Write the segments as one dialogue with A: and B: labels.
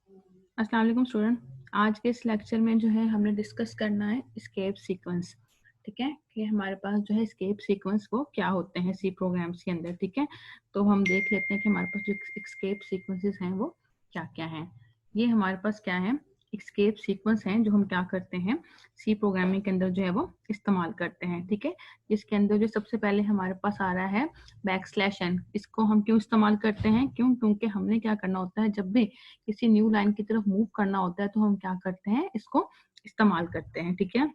A: अस्सलाम वालेकुम स्टूडेंट। आज के इस लेक्चर में जो है हमने डिस्कस करना है एस्केप सीक्वेंस। ठीक है कि हमारे पास जो है एस्केप सीक्वेंस वो क्या होते हैं सी प्रोग्राम्स के अंदर। ठीक है, तो हम देख लेते हैं कि हमारे पास जो एस्केप सीक्वेंसेस हैं वो क्या क्या हैं। ये हमारे पास क्या है, एस्केप सीक्वेंस हैं जो हम क्या करते हैं सी प्रोग्रामिंग के अंदर जो है वो इस्तेमाल करते हैं। ठीक है, इसके अंदर जो सबसे पहले हमारे पास आ रहा है बैकस्लैश n। इसको हम क्यों इस्तेमाल करते हैं, क्योंकि हमने क्या करना होता है, जब भी किसी न्यू लाइन की तरफ मूव करना होता है तो हम क्या करते हैं, इसको इस्तेमाल करते हैं। ठीक है,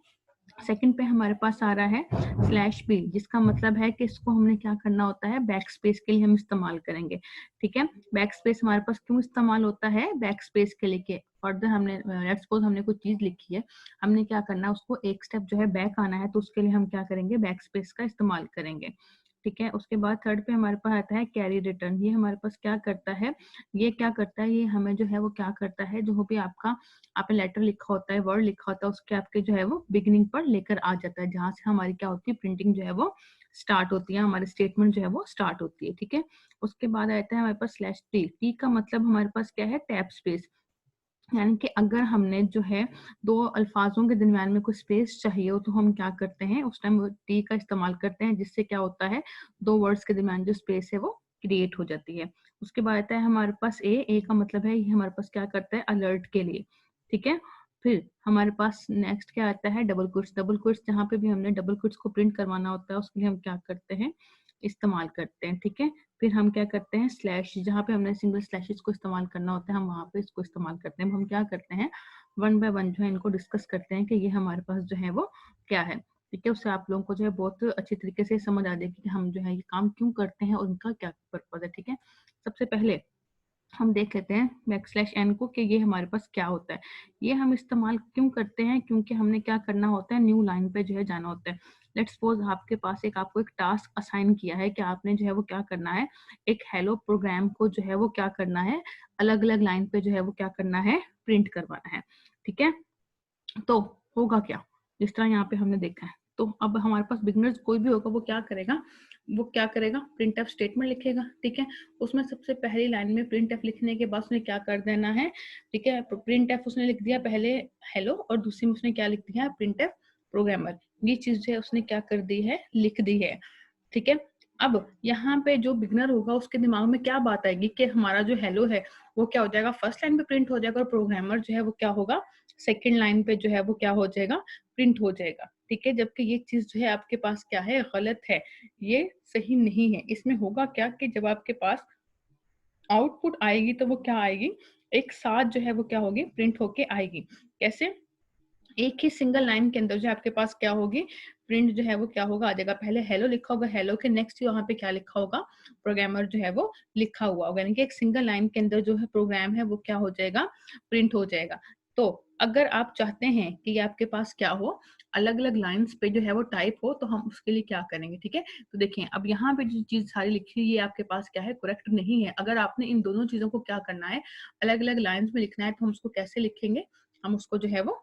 A: सेकंड पे हमारे पास आ रहा है /b, जिसका मतलब है कि इसको हमने क्या करना होता है, बैक स्पेस के लिए हम इस्तेमाल करेंगे। ठीक है, बैक स्पेस हमारे पास क्यों इस्तेमाल होता है, बैक स्पेस के लिए फर्दर हमने लेट्स सपोज हमने कोई चीज लिखी है, हमने क्या करना है, उसको एक स्टेप जो है बैक आना है, तो उसके लिए हम क्या करेंगे, बैक स्पेस का इस्तेमाल करेंगे। ठीक है, उसके बाद थर्ड पे हमारे पास आता है कैरी रिटर्न। ये हमारे पास क्या करता है, ये क्या करता है, ये हमें जो है वो क्या करता है, जो भी आपका आपने लेटर लिखा होता है, वर्ड लिखा होता है, उसके आपके जो है वो बिगिनिंग पर लेकर आ जाता है, जहां से हमारी क्या होती है, प्रिंटिंग जो है वो स्टार्ट होती है, हमारी स्टेटमेंट जो है वो स्टार्ट होती है। ठीक है, उसके बाद आता है हमारे पास /t। का मतलब हमारे पास क्या है, टैब स्पेस। यानी कि अगर हमने जो है दो अल्फाजों के दरमियान में कोई स्पेस चाहिए हो, तो हम क्या करते हैं, उस टाइम टी का इस्तेमाल करते हैं, जिससे क्या होता है, दो वर्ड्स के दरमियान जो स्पेस है वो क्रिएट हो जाती है। उसके बाद आता है हमारे पास ए का मतलब है, ये हमारे पास क्या करता है, अलर्ट के लिए। ठीक है, फिर हमारे पास नेक्स्ट क्या आता है, डबल कोट्स। डबल कोट्स जहाँ पे भी हमने डबल कोट्स को प्रिंट करवाना होता है, उसके लिए हम क्या करते हैं, इस्तेमाल करते हैं। ठीक है, फिर हम क्या करते हैं, स्लैश, जहाँ पे हमने सिंगल स्लैशेस को इस्तेमाल करना होता है, हम वहाँ पे इसको इस्तेमाल करते हैं। हम क्या करते हैं, वन बाय वन जो है इनको डिस्कस करते हैं कि ये हमारे पास जो है वो क्या है। ठीक है, उससे आप लोगों को जो है बहुत अच्छी तरीके से समझ आ जाएगी कि हम जो है ये काम क्यों करते हैं और उनका क्या पर्पज है। ठीक है, सबसे पहले हम देख लेते हैं /n को कि ये हमारे पास क्या होता है। ये हम इस्तेमाल क्यों करते हैं, क्योंकि हमने क्या करना होता है, न्यू लाइन पे जो है जाना होता है। लेट्स सपोज आपके पास आपको एक टास्क असाइन किया है कि आपने जो है वो क्या करना है, एक हेलो प्रोग्राम को जो है वो क्या करना है, अलग अलग लाइन पे जो है वो क्या करना है, प्रिंट करवाना है। ठीक है, तो होगा क्या, जिस तरह यहाँ पे हमने देखा है, तो अब हमारे पास बिगनर्स कोई भी होगा, वो क्या करेगा, वो क्या करेगा, प्रिंट एफ स्टेटमेंट लिखेगा। ठीक है, उसमें सबसे पहली लाइन में प्रिंट एफ लिखने के बाद उसने क्या कर देना है, ठीक है, प्रिंट एफ उसने लिख दिया पहले हेलो, और दूसरी में उसने क्या लिख दिया, प्रिंट एफ प्रोग्रामर। ये चीज जो है उसने क्या कर दी है, लिख दी है। ठीक है, अब यहाँ पे जो बिगनर होगा उसके दिमाग में क्या बात आएगी कि हमारा जो हेलो है वो क्या हो जाएगा, फर्स्ट लाइन पे प्रिंट हो जाएगा, और प्रोग्रामर जो है वो क्या होगा, सेकेंड लाइन पे जो है वो क्या हो जाएगा, प्रिंट हो जाएगा। ठीक है, जबकि ये चीज जो है आपके पास क्या है, गलत है, ये सही नहीं है। इसमें होगा क्या कि जब आपके पास आउटपुट आएगी तो वो क्या आएगी, एक साथ जो है वो क्या होगी, प्रिंट होके आएगी। कैसे, एक ही सिंगल लाइन के अंदर जो आपके पास क्या होगी, प्रिंट जो है वो क्या होगा, आ जाएगा। पहले हेलो लिखा होगा, हेलो के नेक्स्ट वहां पे क्या लिखा होगा, प्रोग्रामर जो है वो लिखा हुआ होगा, यानी कि एक सिंगल लाइन के अंदर जो है प्रोग्राम है वो क्या हो जाएगा, प्रिंट हो जाएगा। तो अगर आप चाहते हैं कि आपके पास क्या हो, अलग अलग लाइंस पे जो है वो टाइप हो, तो हम उसके लिए क्या करेंगे। ठीक है, तो देखिए अब यहाँ पे जो चीज सारी लिखी हुई है, ये आपके पास क्या है, करेक्ट नहीं है। अगर आपने इन दोनों चीजों को क्या करना है, अलग अलग लाइंस में लिखना है, तो हम उसको कैसे लिखेंगे, हम उसको जो है वो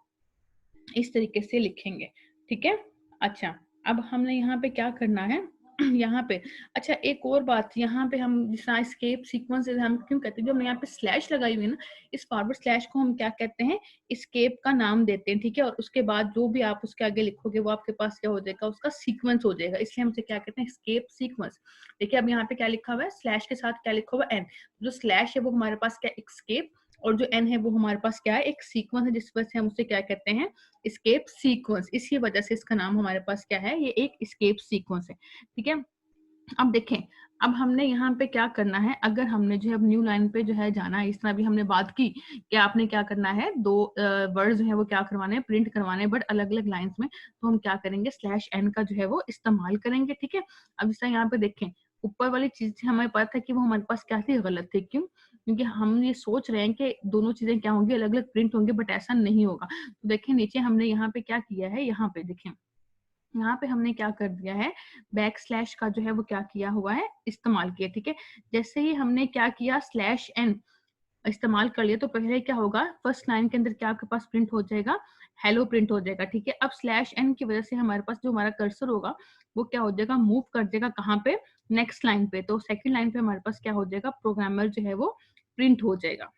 A: इस तरीके से लिखेंगे। ठीक है, अच्छा, अब हमने यहाँ पे क्या करना है, यहाँ पे, अच्छा एक और बात, यहाँ पे हम जिस स्केप सीक्वेंस हम क्यों कहते हैं, जो हमने यहाँ पे स्लैश लगाई हुई है ना, इस फॉरवर्ड स्लैश को हम क्या कहते हैं, स्केप का नाम देते हैं। ठीक है, और उसके बाद जो भी आप उसके आगे लिखोगे वो आपके पास क्या हो जाएगा, उसका सीक्वेंस हो जाएगा, इसलिए हम क्या कहते हैं, स्केप सीक्वेंस। देखिए अब यहाँ पे क्या लिखा हुआ है, स्लैश के साथ क्या लिखा हुआ है, एन। जो स्लैश है वो हमारे पास क्या, एक स्केप, और जो एन है वो हमारे पास क्या है, एक सीक्वेंस है, जिस वजह से हम उसे क्या कहते हैं, स्केप सीक्वेंस। इसी वजह से इसका नाम हमारे पास क्या है, ये एक स्केप सीक्वेंस है। ठीक है, अब देखें, अब हमने यहाँ पे क्या करना है, अगर हमने जो है अब न्यू लाइन पे जो है जाना है, इस तरह भी हमने बात की कि आपने क्या करना है, दो वर्ड जो है वो क्या करवाने हैं, प्रिंट करवाने हैं, बट अलग अलग लाइंस में, तो हम क्या करेंगे, /n का जो है वो इस्तेमाल करेंगे। ठीक है, अब इस तरह यहाँ पे देखें, ऊपर वाली चीज हमें पता था कि वो हमारे पास क्या थी, गलत थी। क्यों, क्योंकि हम ये सोच रहे हैं कि दोनों चीजें क्या होंगी, अलग अलग प्रिंट होंगे, बट ऐसा नहीं होगा। तो देखें नीचे हमने यहाँ पे क्या किया है, यहाँ पे देखें, यहाँ पे हमने क्या कर दिया है, / का जो है वो क्या किया हुआ है, इस्तेमाल किया। ठीक है, जैसे ही हमने क्या किया, /n इस्तेमाल कर लिया, तो पहले क्या होगा, फर्स्ट लाइन के अंदर क्या आपके पास प्रिंट हो जाएगा, हेलो प्रिंट हो जाएगा। ठीक है, अब /n की वजह से हमारे पास जो हमारा कर्सर होगा वो क्या हो जाएगा, मूव कर जाएगा कहाँ पे, नेक्स्ट लाइन पे। तो सेकंड लाइन पे हमारे पास क्या हो जाएगा, प्रोग्रामर जो है वो प्रिंट हो जाएगा।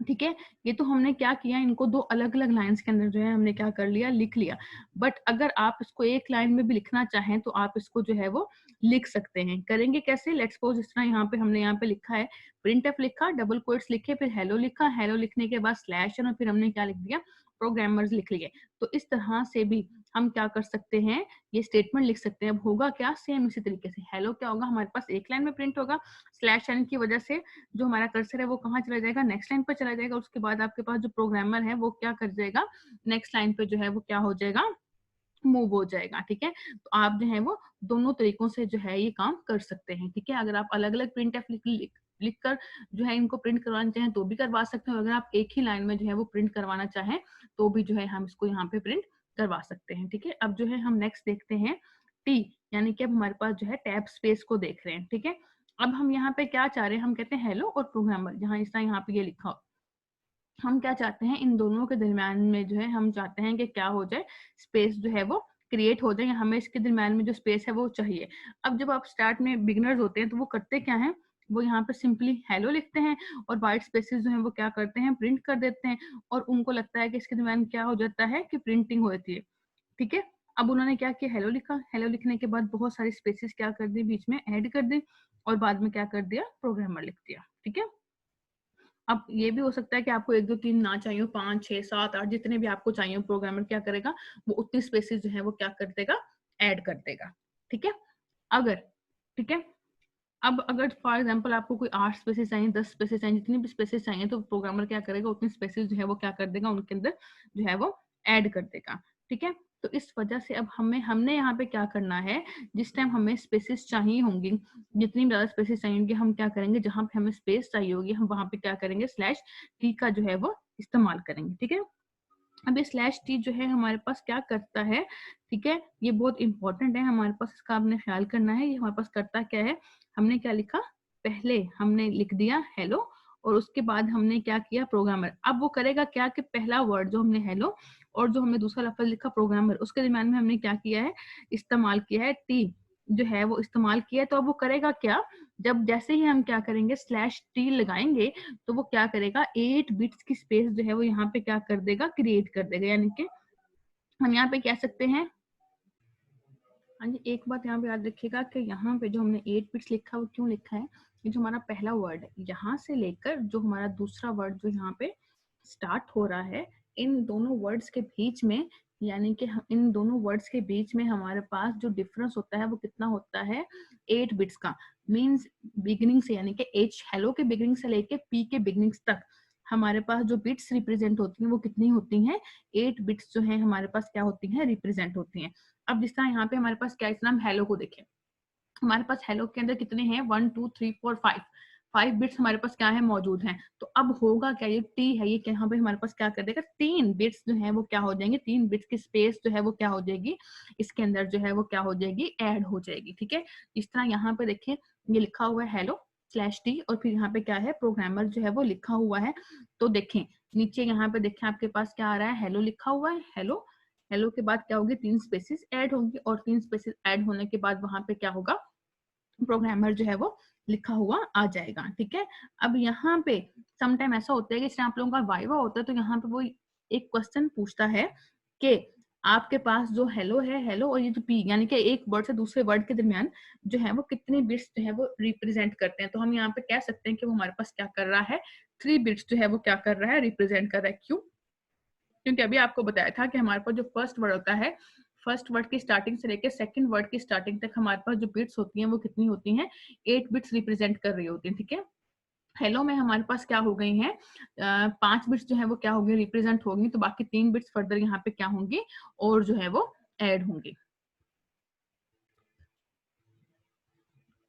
A: ठीक है। ये तो हमने क्या किया, इनको दो अलग अलग लाइंस के अंदर जो है हमने क्या कर लिया, लिख लिया। बट अगर आप इसको एक लाइन में भी लिखना चाहें तो आप इसको जो है वो लिख सकते हैं। करेंगे कैसे, लेट्स सपोज इस तरह यहाँ पे हमने यहाँ पे लिखा है प्रिंटफ लिखा, डबल कोट्स लिखे, फिर हेलो लिखा, हेलो लिखने के बाद स्लैश और फिर हमने क्या लिख दिया, प्रोग्रामर्स लिख लिए। तो इस तरह से भी हम क्या कर सकते हैं, ये स्टेटमेंट लिख सकते हैं। अब होगा क्या, सेम इसी तरीके से हेलो क्या होगा, हमारे पास एक लाइन में प्रिंट होगा, स्लैश एन की वजह से जो हमारा कर्सर है वो कहाँ चला जाएगा, नेक्स्ट लाइन पर चला जाएगा। उसके बाद आपके पास जो प्रोग्रामर है वो क्या कर जाएगा, नेक्स्ट लाइन पे जो है वो क्या हो जाएगा, मूव हो जाएगा। ठीक है, तो आप जो है वो दोनों तरीकों से जो है ये काम कर सकते हैं। ठीक है, अगर आप अलग अलग प्रिंट एफ लिख कर जो है इनको प्रिंट करवाना चाहें तो भी करवा सकते हो। अगर आप एक ही लाइन में जो है वो प्रिंट करवाना चाहें तो भी जो है हम इसको यहाँ पे प्रिंट करवा सकते हैं। ठीक है, अब जो है हम नेक्स्ट देखते हैं टी, यानी कि अब हमारे पास जो है टैब स्पेस को देख रहे हैं। ठीक है, अब हम यहाँ पे क्या चाह रहे हैं, हम कहते हैं हेलो और प्रोग्रामर, जहाँ इस तरह यहाँ पे ये लिखा हो, हम क्या चाहते हैं इन दोनों के दरम्यान में जो है हम चाहते हैं कि क्या हो जाए, स्पेस जो है वो क्रिएट हो जाए, हमें इसके दरम्यान में जो स्पेस है वो चाहिए। अब जब आप स्टार्ट में बिगनर्स होते हैं तो वो करते क्या है, वो यहाँ पे सिंपली हेलो लिखते हैं और वाइट स्पेसेस जो है वो क्या करते हैं, प्रिंट कर देते हैं, और उनको लगता है कि इसके दरम्यान क्या हो जाता है कि प्रिंटिंग होती है। ठीक है, अब उन्होंने क्या किया, हेलो लिखा, हेलो लिखने के बाद बहुत सारी स्पेसेस क्या कर दी, बीच में ऐड कर दी, और बाद में क्या कर दिया, प्रोग्रामर लिख दिया। ठीक है, अब ये भी हो सकता है कि आपको 1 2 3 ना चाहिए, 5 6 7 8 जितने भी आपको चाहिए, प्रोग्रामर क्या करेगा, वो उतनी स्पेसेस जो है वो क्या कर देगा, ऐड कर देगा। ठीक है, अगर, ठीक है, अब अगर फॉर एग्जांपल आपको कोई 8 स्पेसेस चाहिए, 10 स्पेसेस चाहिए, जितनी भी स्पेसेस चाहिए, तो प्रोग्रामर क्या करेगा, उतनी स्पेसेस जो है वो क्या कर देगा, उनके अंदर जो है वो ऐड कर देगा। ठीक है, तो इस वजह से अब हमने यहाँ पे क्या करना है, जिस टाइम हमें स्पेसेस चाहिए होंगी, जितनी ज्यादा स्पेसेस चाहिए होंगी, हम क्या करेंगे, जहां पे हमें स्पेस चाहिए होगी हम वहां पे क्या करेंगे, स्लैश टी का जो है वो इस्तेमाल करेंगे। ठीक है, अब ये स्लैश टी जो है हमारे पास क्या करता है, ठीक है, ये बहुत इंपॉर्टेंट है हमारे पास, इसका आपने ख्याल करना है। ये हमारे पास करता क्या है, हमने क्या लिखा, पहले हमने लिख दिया हेलो और उसके बाद हमने क्या किया, प्रोग्रामर। अब वो करेगा क्या कि पहला वर्ड जो हमने हेलो और जो हमने दूसरा लफ्ज लिखा प्रोग्रामर, उसके दरम्यान में हमने क्या किया है, इस्तेमाल किया है टी जो है वो इस्तेमाल किया है। तो अब वो करेगा क्या, जब जैसे ही हम क्या करेंगे स्लैश टी लगाएंगे तो वो क्या करेगा, 8 बिट्स की स्पेस जो है वो यहाँ पे क्या कर देगा, क्रिएट कर देगा। यानी कि हम यहाँ पे कह सकते हैं, हाँ जी, एक बात यहाँ पे याद रखिएगा कि यहाँ पे जो हमने 8 बिट्स लिखा है वो क्यों लिखा है, ये जो हमारा पहला वर्ड है यहाँ से लेकर जो हमारा दूसरा वर्ड जो यहाँ पे स्टार्ट हो रहा है, इन दोनों वर्ड्स के बीच में, यानी कि इन दोनों वर्ड्स के बीच में हमारे पास जो डिफरेंस होता है वो कितना होता है, 8 बिट्स का। मींस बिगिनिंग से, यानी कि एच हेलो के बिगिनिंग से लेके पी के बिगिनिंग तक हमारे पास जो बिट्स रिप्रेजेंट होती हैं वो कितनी होती हैं, 8 बिट्स जो है हमारे पास क्या होती हैं, रिप्रेजेंट होती हैं। अब जिस तरह यहाँ पे हमारे पास क्या है, हम हेलो को देखें, हमारे पास हेलो के अंदर कितने हैं, 1 2 3 4 5 5 बिट्स हमारे पास क्या है, मौजूद हैं। तो अब होगा क्या, ये टी है, ये यहाँ पे हमारे पास क्या कर देगा, 3 बिट्स जो है वो क्या हो जाएंगे, 3 बिट्स की स्पेस जो है वो क्या हो जाएगी, इसके अंदर जो है वो क्या हो जाएगी, ऐड हो जाएगी। ठीक है, इस तरह यहाँ पे देखिए ये लिखा हुआ है हेलो स्लैश टी और फिर यहाँ पे क्या है, प्रोग्रामर जो है वो लिखा हुआ है। तो देखें नीचे यहाँ पे देखें आपके पास क्या आ रहा है, हेलो लिखा हुआ है, हेलो, हेलो के बाद क्या होगी, 3 स्पेसेस ऐड होंगी और 3 स्पेसेस ऐड होने के बाद वहां पे क्या होगा, प्रोग्रामर जो है वो लिखा हुआ आ जाएगा। ठीक है, अब यहाँ पे समटाइम ऐसा होता है कि जैसे आप लोगों का वाइवा होता है तो यहाँ पे वो एक क्वेश्चन पूछता है कि आपके पास जो हेलो है, हेलो और ये जो पी, यानी कि एक वर्ड से दूसरे वर्ड के दरमियान जो है वो कितनी बिट्स जो है वो रिप्रेजेंट करते हैं। तो हम यहाँ पे कह सकते हैं कि वो हमारे पास क्या कर रहा है, 3 बिट्स जो है वो क्या कर रहा है, रिप्रेजेंट कर रहा है। क्यों, क्योंकि अभी आपको बताया था कि हमारे पास जो फर्स्ट वर्ड होता है, फर्स्ट वर्ड की स्टार्टिंग से लेकर सेकंड वर्ड की स्टार्टिंग तक हमारे पास जो बिट्स होती हैं वो कितनी होती हैं, 8 बिट्स रिप्रेजेंट कर रही होती हैं। ठीक है, हेलो में हमारे पास क्या हो गई हैं, 5 बिट्स जो है वो क्या होंगी, रिप्रेजेंट होंगी, तो बाकी 3 बिट्स फर्दर यहाँ पे क्या होंगी और जो है वो ऐड होंगी।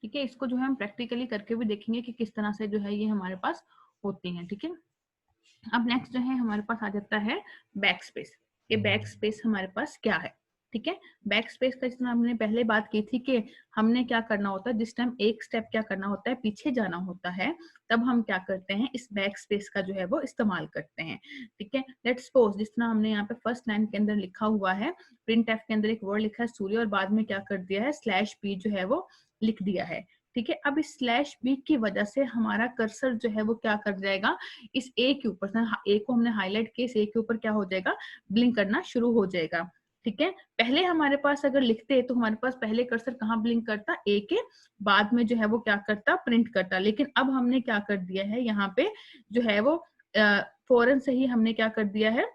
A: ठीक है, इसको जो है हम प्रैक्टिकली करके भी देखेंगे कि किस तरह से जो है ये हमारे पास होती हैं। ठीक है, अब नेक्स्ट जो है हमारे पास आ जाता है बैक स्पेस। ये बैक स्पेस हमारे पास क्या है, ठीक है, बैक स्पेस का जितना हमने पहले बात की थी कि हमने क्या करना होता है, जिस टाइम एक स्टेप क्या करना होता है, पीछे जाना होता है, तब हम क्या करते हैं, इस बैक स्पेस का जो है वो इस्तेमाल करते हैं। ठीक है, लेट्स सपोज जिस तरह हमने यहाँ पे फर्स्ट लाइन के अंदर लिखा हुआ है, प्रिंट एफ के अंदर एक वर्ड लिखा है सूर्य और बाद में क्या कर दिया है, स्लैश पी जो है वो लिख दिया है। ठीक है। अब इस स्लैश बी की वजह से हमारा कर्सर जो है वो क्या कर जाएगा, इस ए के ऊपर, ए को हमने हाईलाइट किया, इस ए के ऊपर क्या हो जाएगा, ब्लिंक करना शुरू हो जाएगा। ठीक है। पहले हमारे पास अगर लिखते तो हमारे पास पहले कर्सर कहाँ ब्लिंक करता, ए के बाद में जो है वो क्या करता, प्रिंट करता। लेकिन अब हमने क्या कर दिया है, यहाँ पे जो है वो फौरन से ही हमने क्या कर दिया है,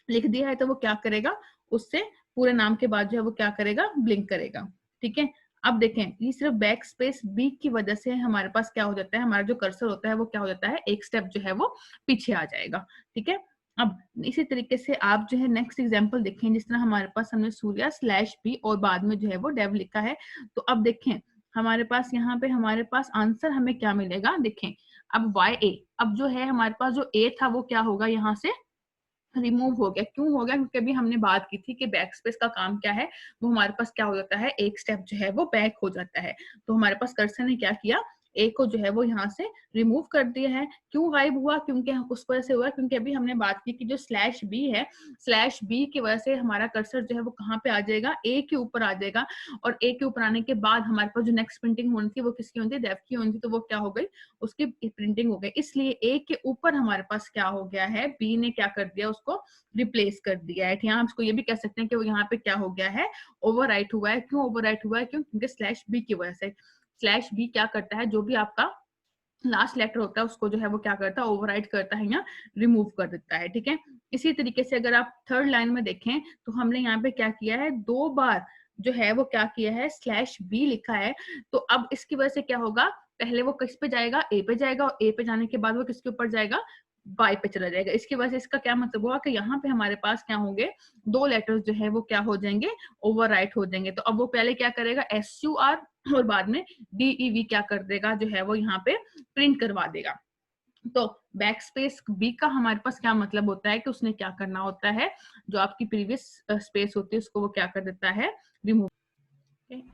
A: लिख दिया है, तो वो क्या करेगा, उससे पूरे नाम के बाद जो है वो क्या करेगा, ब्लिंक करेगा। ठीक है। अब देखें, ये सिर्फ बैक स्पेस बी की वजह से हमारे पास क्या हो जाता है, हमारा जो कर्सर होता है वो क्या हो जाता है, एक स्टेप जो है वो पीछे आ जाएगा। ठीक है। अब इसी तरीके से आप जो है नेक्स्ट एग्जांपल देखें, जिस तरह हमारे पास हमने सूर्या स्लैश बी और बाद में जो है वो डेव लिखा है। तो अब देखें हमारे पास यहाँ पे हमारे पास आंसर हमें क्या मिलेगा, देखें अब वाई ए, अब जो है हमारे पास जो ए था वो क्या होगा, यहाँ से रिमूव हो गया। क्यों हो गया, क्योंकि अभी हमने बात की थी कि बैक स्पेस का काम क्या है, वो हमारे पास क्या हो जाता है, एक स्टेप जो है वो बैक हो जाता है। तो हमारे पास कर्सर ने क्या किया, ए को जो है वो यहाँ से रिमूव कर दिया है। क्यों गायब हुआ, क्योंकि उस वजह से हुआ क्योंकि अभी हमने बात की कि जो स्लैश बी है, स्लैश बी की वजह से हमारा कर्सर जो है वो कहाँ पे आ जाएगा, ए के ऊपर आ जाएगा। और ए के ऊपर आने के बाद हमारे पास जो नेक्स्ट प्रिंटिंग होनी थी वो किसकी होनी थी, डेव की होनी थी। तो वो क्या हो गई, उसकी प्रिंटिंग हो गई। इसलिए ए के ऊपर हमारे पास क्या हो गया है, बी ने क्या कर दिया, उसको रिप्लेस कर दिया है। यहाँ इसको ये भी कह सकते हैं कि वो यहाँ पे क्या हो गया है, ओवरराइट हुआ है। क्यों ओवरराइट हुआ है, क्योंकि स्लैश बी की वजह से। स्लैश बी क्या करता है, जो भी आपका लास्ट लेटर होता है उसको जो है वो क्या करता है, ओवरराइट करता है या रिमूव कर देता है। ठीक है। इसी तरीके से अगर आप थर्ड लाइन में देखें तो हमने यहाँ पे क्या किया है, 2 बार जो है वो क्या किया है, स्लैश बी लिखा है। तो अब इसकी वजह से क्या होगा, पहले वो किस पे जाएगा, ए पे जाएगा, और ए पे जाने के बाद वो किसके ऊपर जाएगा, वाई पे चला जाएगा। इसकी वजह से इसका क्या मतलब हुआ कि यहाँ पे हमारे पास क्या होंगे, 2 लेटर्स जो है वो क्या हो जाएंगे, ओवरराइट हो जाएंगे। तो अब वो पहले क्या करेगा, SUR, और बाद में DEV क्या कर देगा, जो है वो यहाँ पे प्रिंट करवा देगा। तो बैक स्पेस बी का हमारे पास क्या मतलब होता है कि उसने क्या करना होता है, जो आपकी प्रीवियस स्पेस होती है उसको वो क्या कर देता है, रिमूव।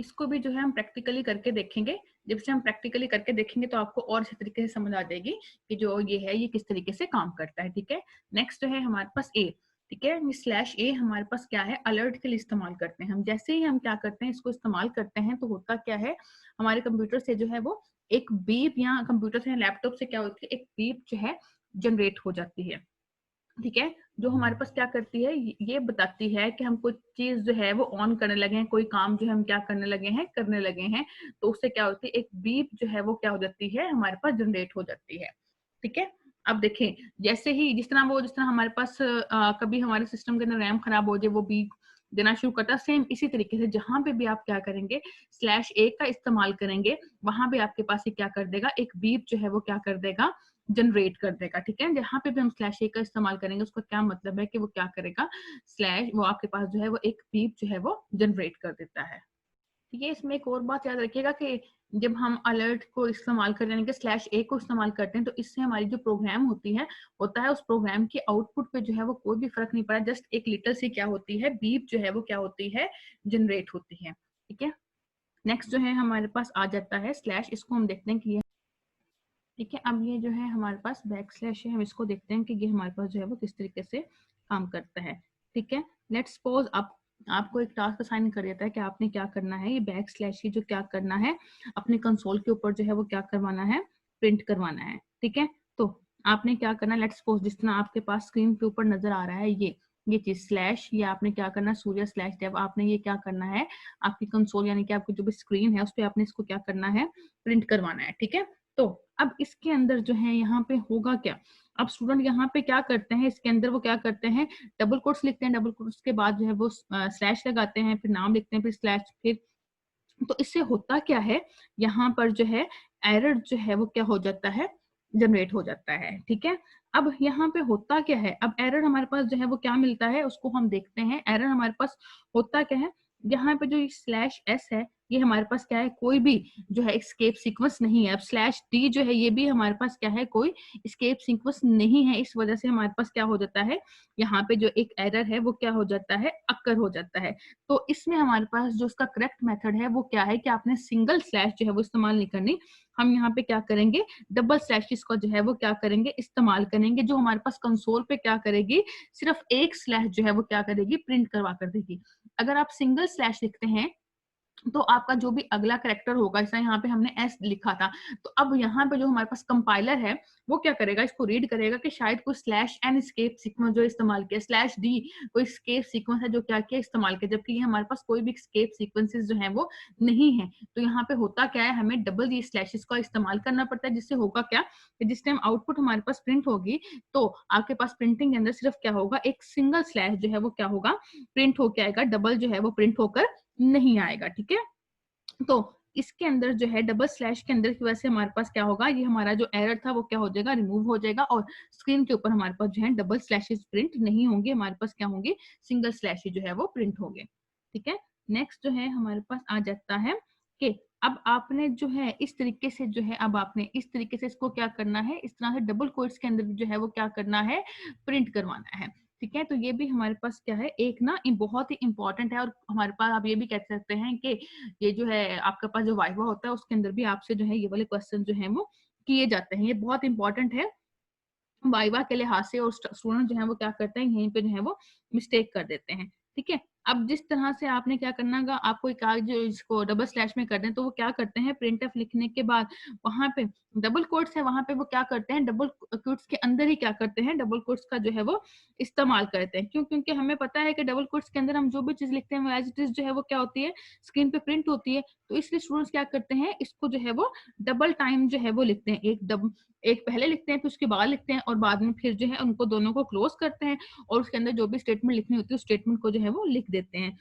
A: इसको भी जो है हम प्रैक्टिकली करके देखेंगे। जब से हम प्रैक्टिकली करके देखेंगे तो आपको और अच्छे तरीके से समझ आ जाएगी कि जो ये है ये किस तरीके से काम करता है। ठीक है। नेक्स्ट जो है हमारे पास ए। ठीक है। ये स्लैश ए हमारे पास क्या है, अलर्ट के लिए इस्तेमाल करते हैं हम। जैसे ही हम क्या करते हैं, इसको इस्तेमाल करते हैं तो होता क्या है, हमारे कंप्यूटर से जो है वो एक बीप, या कंप्यूटर से या लैपटॉप से क्या होती है, एक बीप जो है जनरेट हो जाती है। ठीक है। जो हमारे पास क्या करती है, ये बताती है कि हम कोई चीज जो है वो ऑन करने लगे हैं, कोई काम जो है हम क्या करने लगे हैं, करने लगे हैं। तो उससे क्या होती है, एक बीप जो है वो क्या हो जाती है, हमारे पास जनरेट हो जाती है। ठीक है। अब देखें, जैसे ही जिस तरह हमारे पास कभी हमारे सिस्टम के अंदर रैम खराब हो जाए, वो बीप देना शुरू करता है। सेम इसी तरीके से जहां पे भी आप क्या करेंगे, स्लैश ए का इस्तेमाल करेंगे, वहां पे आपके पास ये क्या कर देगा, एक बीप जो है वो क्या कर देगा, जनरेट कर देगा। ठीक है। जहां पे भी हम स्लैश ए का इस्तेमाल करेंगे, उसका क्या मतलब है कि वो क्या करेगा, स्लैश वो आपके पास जो है वो एक बीप जो है वो जनरेट कर देता है। ठीक है। इसमें एक और बात याद रखिएगा कि जब हम अलर्ट को इस्तेमाल कर यानी कि स्लैश ए को इस्तेमाल करते हैं, तो इससे हमारी जो प्रोग्राम होता है उस प्रोग्राम के आउटपुट पे जो है वो कोई भी फर्क नहीं पड़ा। जस्ट एक लिटिल सी क्या होती है, बीप जो है वो क्या होती है, जनरेट होती है। ठीक है। नेक्स्ट जो है हमारे पास आ जाता है स्लैश, इसको हम देखते हैं कि ठीक है। अब ये जो है हमारे पास बैक स्लैश है, हम इसको देखते हैं कि ये हमारे पास जो है वो किस तरीके से काम करता है। ठीक है। लेट्स सपोज आपको एक टास्क असाइन कर देता है कि आपने क्या करना है, ये बैक स्लैश ही जो क्या करना है, अपने कंसोल के ऊपर जो है वो क्या करवाना है, प्रिंट करवाना है। ठीक है। तो आपने क्या करना है, लेट्स सपोज जिस तरह आपके पास स्क्रीन के ऊपर नजर आ रहा है ये चीज स्लैश, ये आपने क्या करना है, सूर्य स्लैश डेव, आपने ये क्या करना है, आपकी कंसोल यानी कि आपकी जो भी स्क्रीन है उस पर आपने इसको क्या करना है, प्रिंट करवाना है। ठीक है। तो अब इसके अंदर जो है यहाँ पे होगा क्या, अब स्टूडेंट यहाँ पे क्या करते हैं, इसके अंदर वो क्या करते हैं, डबल कोट्स लिखते हैं, डबल कोट्स के बाद जो है वो स्लैश लगाते हैं, फिर नाम लिखते हैं, फिर स्लैश, फिर तो इससे होता क्या है, यहाँ पर जो है एरर जो है वो क्या हो जाता है, जनरेट हो जाता है। ठीक है। अब यहाँ पे होता क्या है, अब एरर हमारे पास जो है वो क्या मिलता है, उसको हम देखते हैं। एरर हमारे पास होता क्या है, यहाँ पे जो स्लैश एस है, ये हमारे पास क्या है, कोई भी जो है एस्केप सीक्वेंस नहीं है। अब स्लैश डी जो है, ये भी हमारे पास क्या है, कोई एस्केप सीक्वेंस नहीं है। इस वजह से हमारे पास क्या हो जाता है, यहाँ पे जो एक एरर है वो क्या हो जाता है, अक्कर हो जाता है। तो इसमें हमारे पास जो उसका करेक्ट मेथड है वो क्या है कि आपने सिंगल स्लैश जो है वो इस्तेमाल नहीं करनी। हम यहाँ पे क्या करेंगे, डबल स्लैशेस का जो है वो क्या करेंगे, इस्तेमाल करेंगे, जो हमारे पास कंसोल पे क्या करेगी, सिर्फ एक स्लैश जो है वो क्या करेगी, प्रिंट करवा कर देगी। अगर आप सिंगल स्लैश लिखते हैं तो आपका जो भी अगला कैरेक्टर होगा, जैसे यहाँ पे हमने एस लिखा था, तो अब यहाँ पे जो हमारे पास कंपाइलर है वो क्या करेगा, इसको रीड करेगा कि शायद कोई स्लैश एन एस्केप सीक्वेंस जो इस्तेमाल किया, स्लैश डी कोई एस्केप सीक्वेंस है जो क्या किया इस्तेमाल किया, जबकि ये हमारे पास कोई भी एस्केप सीक्वेंसेस जो है वो नहीं है। तो यहाँ पे होता क्या है, हमें डबल ये स्लैशेस का इस्तेमाल करना पड़ता है, जिससे होगा क्या कि जिस टाइम आउटपुट हमारे पास प्रिंट होगी तो आपके पास प्रिंटिंग के अंदर सिर्फ क्या होगा, एक सिंगल स्लैश जो है वो क्या होगा, प्रिंट होके आएगा, डबल जो है वो प्रिंट होकर नहीं आएगा। ठीक है, तो इसके अंदर जो है डबल स्लैश के अंदर की वजह से हमारे पास क्या होगा, ये हमारा जो एरर था वो क्या हो जाएगा, रिमूव हो जाएगा, और स्क्रीन के ऊपर हमारे पास जो है डबल स्लैशेस प्रिंट नहीं होंगे, हमारे पास क्या होंगे, सिंगल स्लैश जो है वो प्रिंट होंगे। ठीक है, नेक्स्ट जो है हमारे पास आ जाता है कि अब आपने जो है इस तरीके से जो है, अब आपने इस तरीके से इसको क्या करना है, इस तरह से डबल कोट्स के अंदर जो है वो क्या करना है, प्रिंट करवाना है। ठीक है, तो ये भी हमारे पास क्या है, एक ना बहुत ही इंपॉर्टेंट है, और हमारे पास आप ये भी कह सकते हैं कि ये जो है आपके पास जो वाइवा होता है उसके अंदर भी आपसे जो है ये वाले क्वेश्चन जो है वो किए जाते हैं, ये बहुत इंपॉर्टेंट है वाइवा के लिहाज से, और स्टूडेंट जो है वो क्या करते हैं, यहीं पे जो है वो मिस्टेक कर देते हैं। ठीक है, अब जिस तरह से आपने क्या करना होगा, आपको एक कागज इसको डबल स्लैश में कर दें तो वो क्या करते हैं, प्रिंट एफ लिखने के बाद वहां पे डबल कोट्स है, वहां पे वो क्या करते हैं, डबल कोट्स के अंदर ही क्या करते हैं, डबल कोट्स का जो है वो इस्तेमाल करते हैं। क्यों? क्योंकि हमें पता है कि डबल कोट्स के अंदर हम जो भी चीज लिखते हैं वो एज इट इज जो है वो क्या होती है, स्क्रीन पे प्रिंट होती है। तो इसलिए स्टूडेंट्स क्या करते हैं, इसको जो है वो डबल टाइम जो है वो लिखते हैं, एक पहले लिखते हैं फिर उसके बाद लिखते हैं, और बाद में फिर जो है उनको दोनों को क्लोज करते हैं, और उसके अंदर जो भी स्टेटमेंट लिखनी होती है उस स्टेटमेंट को जो है वो लिख देते हैं।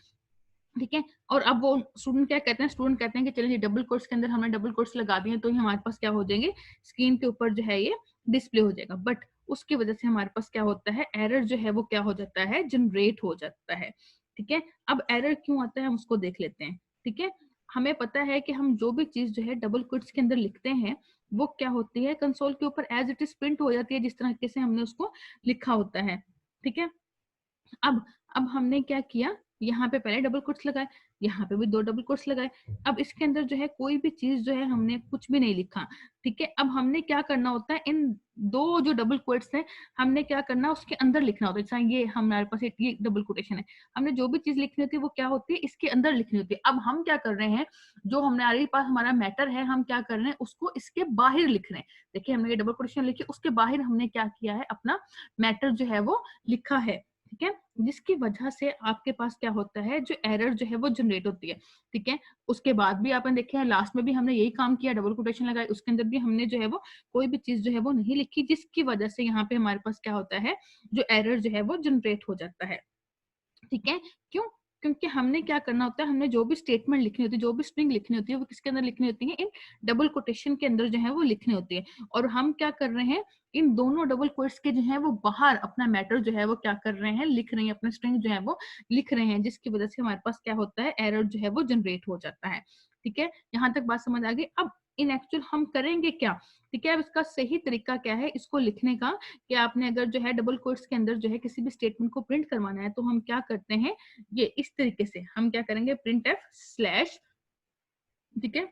A: ठीक है, और अब वो स्टूडेंट क्या कहते हैं, स्टूडेंट कहते हैं कि चलिए डबल कोट्स के अंदर हमने डबल कोट्स लगा दिए तो ही हमारे पास क्या हो जाएंगे, स्क्रीन के ऊपर जो है ये डिस्प्ले हो जाएगा, बट उसकी वजह से हमारे पास क्या होता है, एरर जो है वो क्या हो जाता है, जनरेट हो जाता है। ठीक है, अब एरर क्यों आता है हम उसको देख लेते हैं। ठीक है, हमें पता है कि हम जो भी चीज जो है डबल कोट्स के अंदर लिखते हैं वो क्या होती है, कंसोल के ऊपर एज इट इज प्रिंट हो जाती है जिस तरीके से हमने उसको लिखा होता है। ठीक है, अब हमने क्या किया, यहाँ पे पहले डबल कोट्स लगाए, यहाँ पे भी 2 डबल कोट्स लगाए। अब इसके अंदर जो है कोई भी चीज जो है हमने कुछ भी नहीं लिखा। ठीक है, अब हमने क्या करना होता है, इन 2 जो डबल कोट्स हैं हमने क्या करना, उसके अंदर लिखना होता है। जैसा ये हमारे पास एक ये डबल कोटेशन है, हमने जो भी चीज लिखनी होती है वो क्या होती है, इसके अंदर लिखनी होती है। अब हम क्या कर रहे हैं, जो हमारे पास हमारा मैटर है हम क्या कर रहे हैं, उसको इसके बाहर लिख रहे हैं। देखिए हमने ये डबल कोटेशन लिखी, उसके बाहर हमने क्या किया है, अपना मैटर जो है वो लिखा है। ठीक है, जिसकी वजह से आपके पास क्या होता है, जो एरर जो है वो जनरेट होती है। ठीक है, उसके बाद भी आपने देखे लास्ट में भी हमने यही काम किया, डबल कोटेशन लगाई, उसके अंदर भी हमने जो है वो कोई भी चीज जो है वो नहीं लिखी, जिसकी वजह से यहाँ पे हमारे पास क्या होता है, जो एरर जो है वो जनरेट हो जाता है। ठीक है, क्यों? क्योंकि हमने क्या करना होता है, हमने जो भी स्टेटमेंट लिखनी होती है, जो भी स्ट्रिंग लिखनी होती है वो किसके अंदर लिखनी होती है, इन डबल कोटेशन के अंदर जो है वो लिखनी होती है। और हम क्या कर रहे हैं, इन दोनों डबल कोट्स के जो है वो बाहर अपना मैटर जो है वो क्या कर रहे हैं, लिख रहे हैं, अपना स्ट्रिंग जो है वो लिख रहे हैं, जिसकी वजह से हमारे पास क्या होता है, एरर जो है वो जनरेट हो जाता है। ठीक है, यहाँ तक बात समझ आ गई। अब इन एक्चुअल हम करेंगे क्या। ठीक है, अब इसका सही तरीका क्या है इसको लिखने का, कि आपने अगर जो है डबल कोट्स के अंदर जो है किसी भी स्टेटमेंट को प्रिंट करवाना है तो हम क्या करते हैं, ये इस तरीके से हम क्या करेंगे, प्रिंट एफ स्लैश। ठीक है,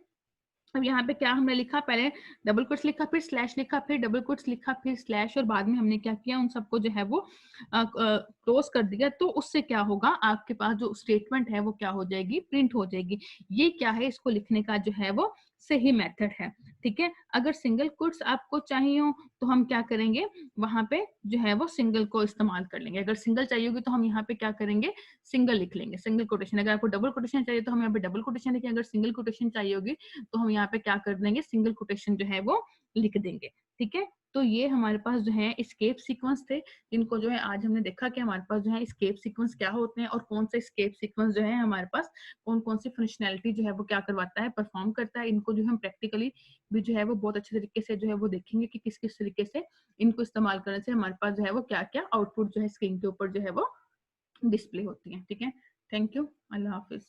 A: अब यहाँ पे क्या हमने लिखा, पहले डबल कोट्स लिखा, फिर स्लैश लिखा, फिर डबल कोट्स लिखा, फिर स्लैश, और बाद में हमने क्या किया, उन सबको जो है वो क्लोज कर दिया। तो उससे क्या होगा, आपके पास जो स्टेटमेंट है वो क्या हो जाएगी, प्रिंट हो जाएगी। ये क्या है, इसको लिखने का जो है वो सही मेथड है। ठीक है, अगर सिंगल कोट्स आपको चाहिए हो तो हम क्या करेंगे, वहां पे जो है वो सिंगल को इस्तेमाल कर लेंगे। अगर सिंगल चाहिए होगी तो हम यहाँ पे क्या करेंगे, सिंगल लिख लेंगे, सिंगल कोटेशन। अगर आपको डबल कोटेशन चाहिए तो हम यहाँ पे डबल कोटेशन लिखेंगे। अगर सिंगल कोटेशन चाहिए होगी तो हम यहाँ पे क्या कर देंगे, सिंगल कोटेशन जो है वो लिख देंगे। ठीक है, तो ये हमारे पास जो है एस्केप सीक्वेंस थे, इनको जो है आज हमने देखा कि हमारे पास जो है एस्केप सीक्वेंस क्या होते हैं, और कौन सा एस्केप सीक्वेंस जो है हमारे पास कौन कौन सी फंक्शनैलिटी जो है वो क्या करवाता है, परफॉर्म करता है। इनको जो हम प्रैक्टिकली भी जो है वो बहुत अच्छे तरीके से जो है वो देखेंगे कि किस किस तरीके से इनको इस्तेमाल करने से हमारे पास जो है वो क्या क्या आउटपुट जो है स्क्रीन के ऊपर जो है वो डिस्प्ले होती है। ठीक है, थैंक यू, अल्लाह हाफिज।